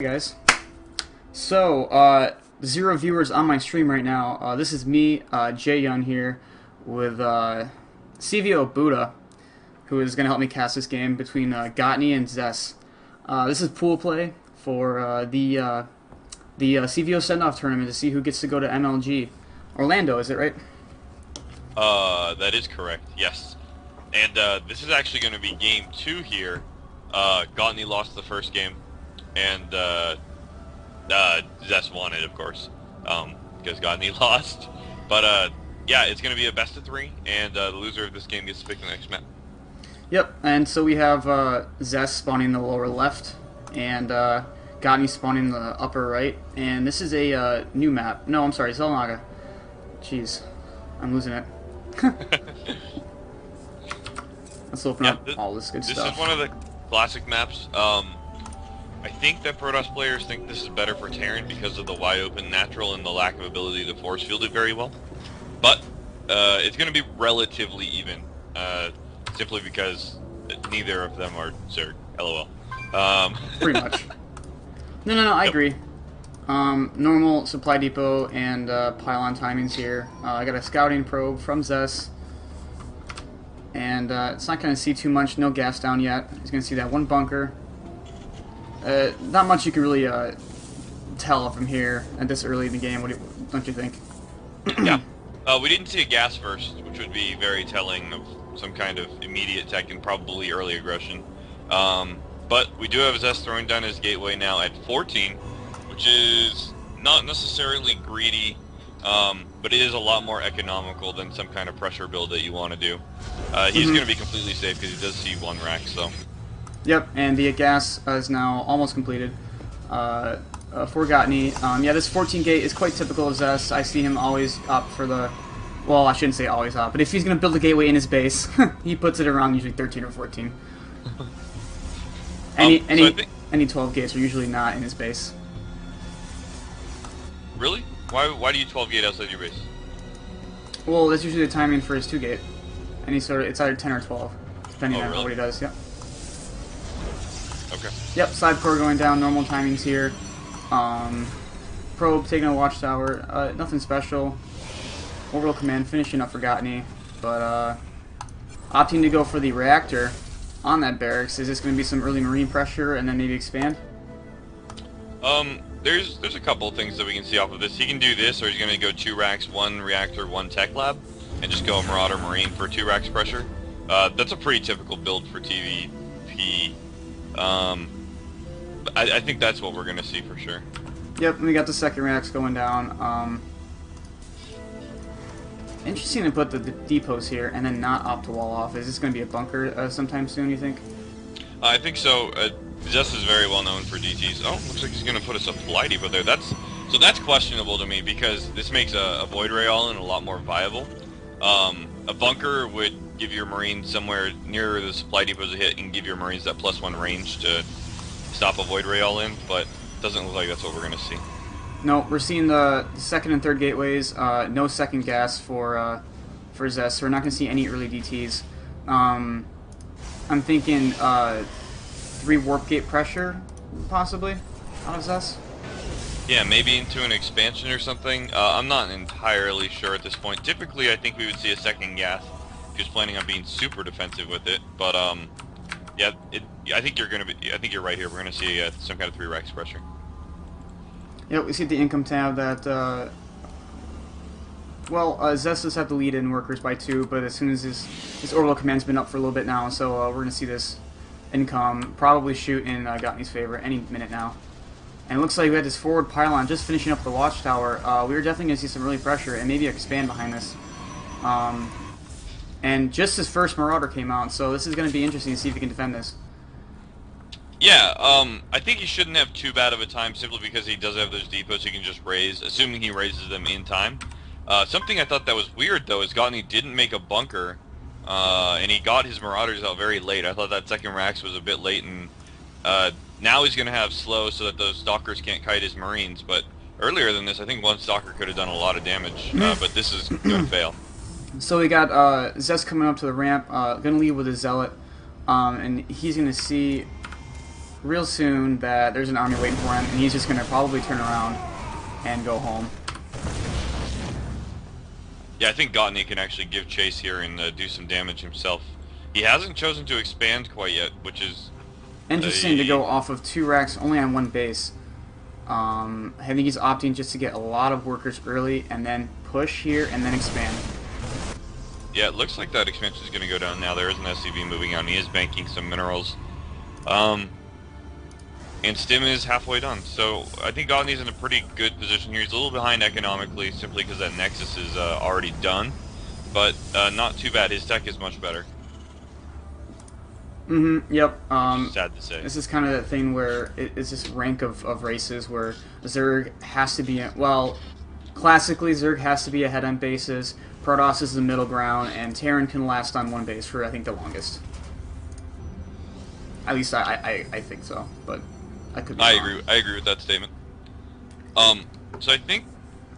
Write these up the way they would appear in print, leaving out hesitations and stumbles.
Guys. So, 0 viewers on my stream right now. This is me, Jae-Yun here, with CVO Buddha, who is going to help me cast this game between Gotne and Zess. This is pool play for the CVO send-off tournament to see who gets to go to MLG. Orlando, is it right? That is correct, yes. And this is actually going to be game 2 here. Gotne lost the first game, and Zess won it, of course, because Gotne lost. But yeah, it's going to be a best of 3, and the loser of this game gets to pick the next map. Yep, and so we have Zess spawning in the lower left, and Gotne spawning in the upper right. And this is a new map. No, I'm sorry, Zelnaga. Jeez, I'm losing it. Let's open up all this good stuff. This is one of the classic maps. I think that Protoss players think this is better for Terran because of the wide open natural and the lack of ability to force field it very well. But it's going to be relatively even, simply because neither of them are Zerg. LOL. Pretty much. No, I agree. Normal supply depot and pylon timings here. I got a scouting probe from Zess. And it's not going to see too much, no gas down yet. He's going to see that one bunker. Not much you can really tell from here at this early in the game, don't you think? Yeah. We didn't see a gas first, which would be very telling of some kind of immediate tech and probably early aggression. But we do have Zess throwing down his gateway now at 14, which is not necessarily greedy, but it is a lot more economical than some kind of pressure build that you want to do. He's going to be completely safe because he does see 1 rack, so... Yep, and the gas is now almost completed for Gotne. Yeah, this 14 gate is quite typical of Zess. I see him always opt for the... Well, I shouldn't say always opt, but if he's going to build a gateway in his base, he puts it around usually 13 or 14. Any 12 gates are usually not in his base. Really? Why do you 12 gate outside your base? Well, that's usually the timing for his 2 gate. And it's either 10 or 12, depending on what he does, yep. Okay. Yep, side core going down, normal timings here. Probe taking a watchtower, nothing special. Orbital command finishing up for Gotne, but opting to go for the reactor on that barracks. Is this going to be some early marine pressure and then maybe expand? There's a couple of things that we can see off of this. He can do this, or he's going to go 2 racks, 1 reactor, 1 tech lab, and just go Marauder Marine for 2 racks pressure. That's a pretty typical build for TVP. I think that's what we're going to see for sure. Yep, we got the second racks going down. Interesting to put the depots here and then not opt to wall off. Is this going to be a bunker sometime soon, you think? I think so. Zess is very well known for DTs. Oh, looks like he's going to put a supply depot there. That's questionable to me because this makes a Void Ray all-in a lot more viable. A bunker would give your Marines somewhere near the supply depots to hit and give your Marines that +1 range to stop a Void Ray all-in, but it doesn't look like that's what we're going to see. No, we're seeing the second and third gateways. No second gas for Zess, so we're not going to see any early DTs. I'm thinking 3 warp gate pressure, possibly, out of Zess. Yeah, maybe into an expansion or something. I'm not entirely sure at this point. Typically, I think we would see a second gas if he was planning on being super defensive with it. But yeah, I think you're right here. We're going to see some kind of 3 racks pressure. Yep, we see the income tab that, Zess does have the lead in workers by 2, but as soon as his orbital command's been up for a little bit now, so we're going to see this income probably shoot in Gotne's favor any minute now. And it looks like we had this forward pylon just finishing up the watchtower. We were definitely going to see some early pressure and maybe expand behind this. And just his first Marauder came out, so this is going to be interesting to see if he can defend this. Yeah, I think he shouldn't have too bad of a time simply because he does have those depots he can just raise, assuming he raises them in time. Something I thought that was weird, though, is Gotne didn't make a bunker, and he got his Marauders out very late. I thought that second racks was a bit late, and now he's going to have slow so that those Stalkers can't kite his Marines, but earlier than this, I think 1 Stalker could have done a lot of damage, but this is going to fail. So we got Zess coming up to the ramp, going to lead with a Zealot, and he's going to see real soon that there's an army waiting for him, and he's just going to probably turn around and go home. Yeah, I think Gotne can actually give chase here and do some damage himself. He hasn't chosen to expand quite yet, which is interesting to go off of 2 racks only on 1 base. I think he's opting just to get a lot of workers early and then push here and then expand. Yeah, it looks like that expansion is going to go down now. There is an SCV moving out, and he is banking some minerals. And Stim is halfway done, so I think Gotne's in a pretty good position here. He's a little behind economically, simply because that Nexus is already done, but not too bad. His tech is much better. Yep. Sad to say. This is kind of that thing where it's this rank of races where Zerg has to be, well, classically Zerg has to be ahead on bases, Protoss is the middle ground, and Terran can last on 1 base for, I think, the longest. At least I think so, but I could be wrong. I agree with that statement. So I think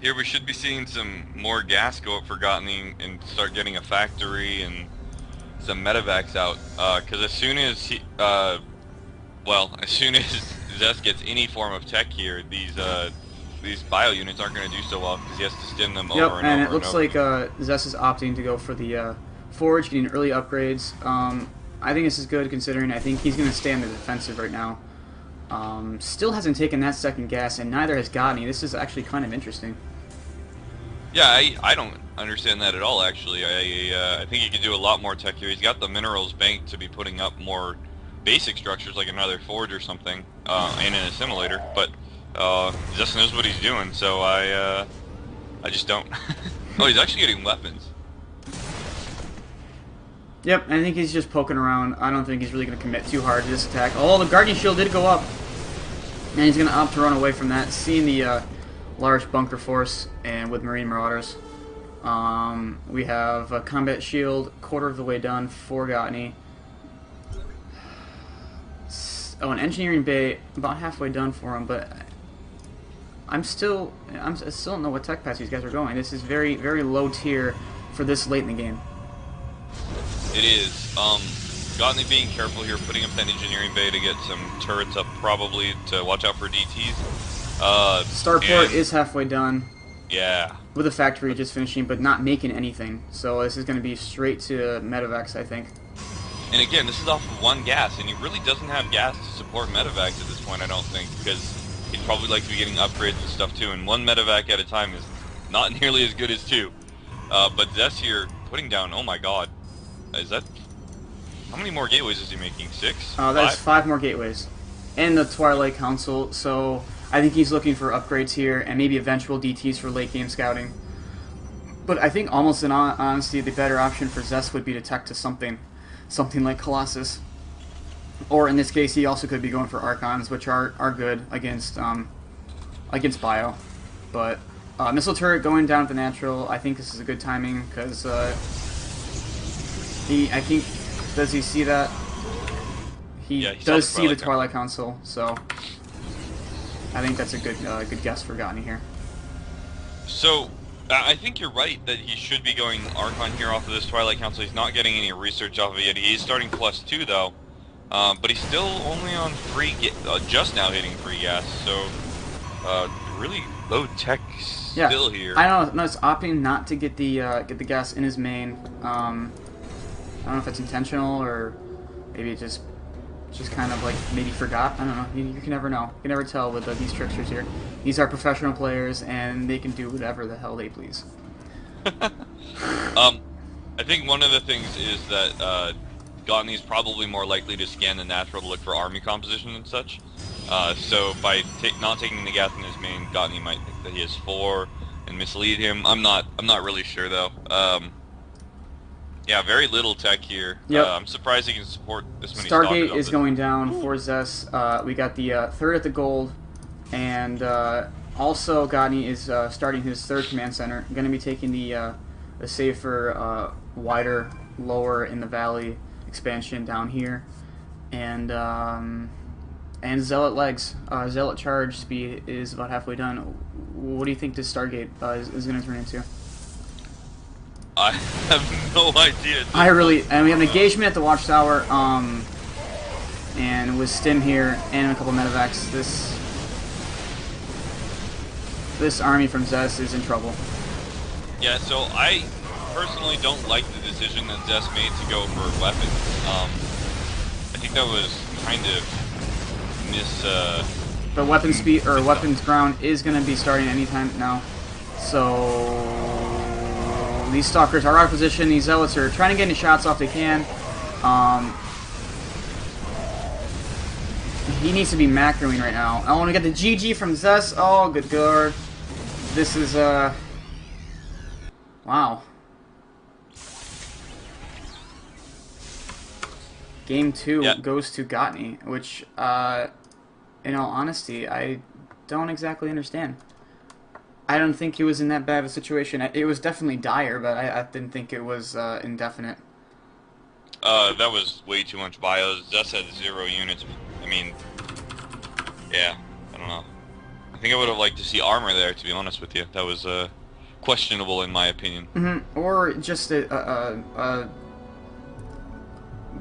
here we should be seeing some more gas go up for Gotne and start getting a factory and some medevacs out, because as soon as he, as soon as Zest gets any form of tech here, these bio units aren't going to do so well because he has to stim them over and over. And it looks like Zest is opting to go for the forge, getting early upgrades. I think this is good considering I think he's going to stay on the defensive right now. Still hasn't taken that second gas, and neither has Gotne. This is actually kind of interesting. Yeah, I don't understand that at all, actually. I think he could do a lot more tech here. He's got the minerals banked to be putting up more basic structures like another forge or something, and an assimilator, but Zest knows what he's doing, so I just don't. Oh, he's actually getting weapons. Yep, I think he's just poking around. I don't think he's really going to commit too hard to this attack. Oh, the Guardian Shield did go up, and he's going to opt to run away from that, seeing the large bunker force and with Marine Marauders. We have a combat shield, quarter of the way done for Gotne. Oh, an engineering bay, about halfway done for him, but I still don't know what tech pass these guys are going. This is very, very low tier for this late in the game. It is. Gotne being careful here, putting up that engineering bay to get some turrets up, probably to watch out for DTs. Starport is halfway done. Yeah. With a factory just finishing, but not making anything. So this is going to be straight to medevacs, I think. And again, this is off of 1 gas, and he really doesn't have gas to support medevacs at this point, I don't think, because he'd probably like to be getting upgrades and stuff too, and 1 medevac at a time is not nearly as good as 2. But Zest here, putting down, oh my god, is that... How many more gateways is he making? 6? That's 5 more gateways. And the Twilight Council, so I think he's looking for upgrades here, and maybe eventual DTs for late game scouting. But I think almost in honesty, the better option for Zest would be to tech to something like Colossus. Or in this case, he also could be going for Archons, which are good against Bio. But missile turret going down at the natural, I think this is a good timing, because I think, does he see that? He does see the Twilight Council, so I think that's a good guess for Gotne here. So, I think you're right that he should be going Archon here off of this Twilight Council. He's not getting any research off of it yet. He is starting +2 though, but he's still only on 3, just now hitting 3 gas, so really low tech still here. I don't know, it's opting not to get the gas in his main. I don't know if it's intentional or maybe it just kind of like maybe forgot. I don't know. You can never know. You can never tell with these tricksters here. These are professional players and they can do whatever the hell they please. I think one of the things is that Gotne is probably more likely to scan the natural to look for army composition and such. So by not taking the gas in his main, Gotne might think that he has 4 and mislead him. I'm not really sure though. Yeah, very little tech here. Yep. I'm surprised he can support this many. Stargate is going down for Zest. We got the 3rd at the gold, and also Gotne is starting his 3rd command center. Going to be taking the safer, wider, lower in the valley expansion down here, and Zealot legs. Zealot charge speed is about halfway done. What do you think this Stargate is going to turn into? I have no idea. And we have an engagement at the watchtower. And with Stim here and a couple medevacs, this army from Zess is in trouble. Yeah, so I personally don't like the decision that Zess made to go for weapons. I think that was kind of But weapon speed or weapons ground is going to be starting anytime now. So these stalkers are out of position. These zealots are trying to get any shots off they can. He needs to be macroing right now. I want to get the GG from Zess. Oh, good guard. This is wow. Game 2 goes to Gotne, which, in all honesty, I don't exactly understand. I don't think he was in that bad of a situation. It was definitely dire, but I didn't think it was indefinite. That was way too much bios. Zess had 0 units. I mean, yeah, I don't know. I think I would have liked to see armor there, to be honest with you. That was questionable in my opinion. Or just a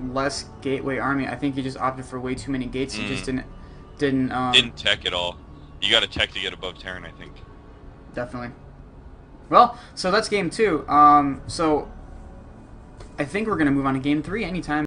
less gateway army. I think he just opted for way too many gates. He just didn't tech at all. You got to tech to get above Terran, I think. Definitely. Well, so that's game 2. So I think we're gonna move on to game 3 anytime.